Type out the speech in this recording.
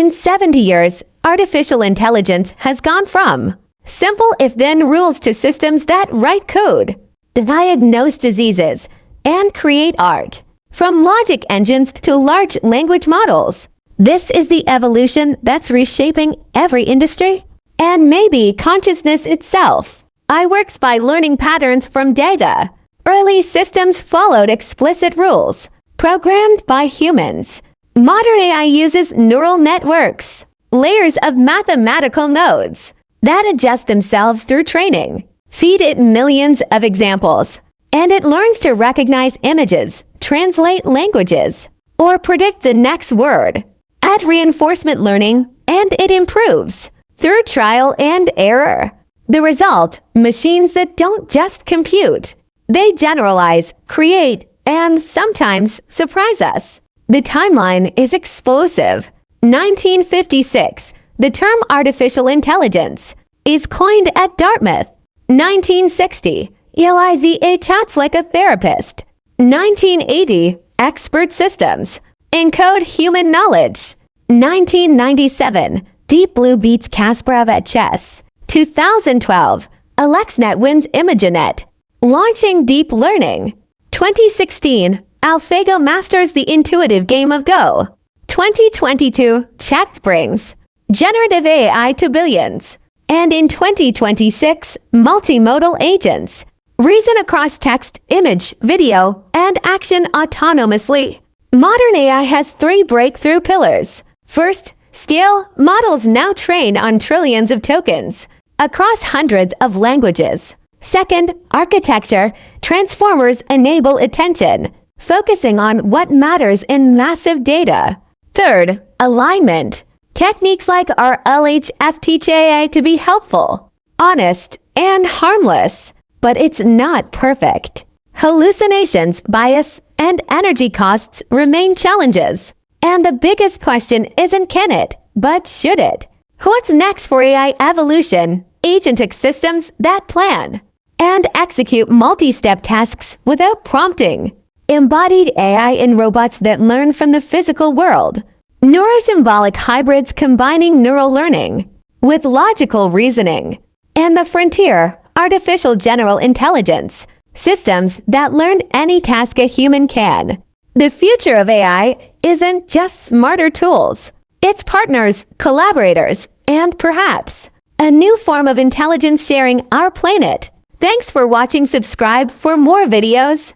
In 70 years, artificial intelligence has gone from simple if-then rules to systems that write code, diagnose diseases, and create art. From logic engines to large language models. This is the evolution that's reshaping every industry. And maybe consciousness itself. AI works by learning patterns from data. Early systems followed explicit rules, programmed by humans. Modern AI uses neural networks, layers of mathematical nodes, that adjust themselves through training. Feed it millions of examples, and it learns to recognize images, translate languages, or predict the next word. Add reinforcement learning, and it improves through trial and error. The result, machines that don't just compute. They generalize, create, and sometimes surprise us. The timeline is explosive. 1956, the term artificial intelligence is coined at Dartmouth. 1960, ELIZA chats like a therapist. 1980, expert systems encode human knowledge. 1997, Deep Blue beats Kasparov at chess. 2012, AlexNet wins ImageNet, launching deep learning. 2016, AlphaGo masters the intuitive game of Go. 2022, Chat brings generative AI to billions. And in 2026, multimodal agents reason across text, image, video, and action autonomously. Modern AI has 3 breakthrough pillars. First, scale. Models now train on trillions of tokens across hundreds of languages. Second, architecture. Transformers enable attention, focusing on what matters in massive data. Third, alignment. Techniques like RLHF teach AI to be helpful, honest, and harmless. But it's not perfect. Hallucinations, bias, and energy costs remain challenges. And the biggest question isn't can it, but should it? What's next for AI evolution? Agentic systems that plan and execute multi-step tasks without prompting. Embodied AI in robots that learn from the physical world. Neurosymbolic hybrids combining neural learning with logical reasoning. And the frontier, artificial general intelligence, systems that learn any task a human can. The future of AI isn't just smarter tools. It's partners, collaborators, and perhaps a new form of intelligence sharing our planet. Thanks for watching. Subscribe for more videos.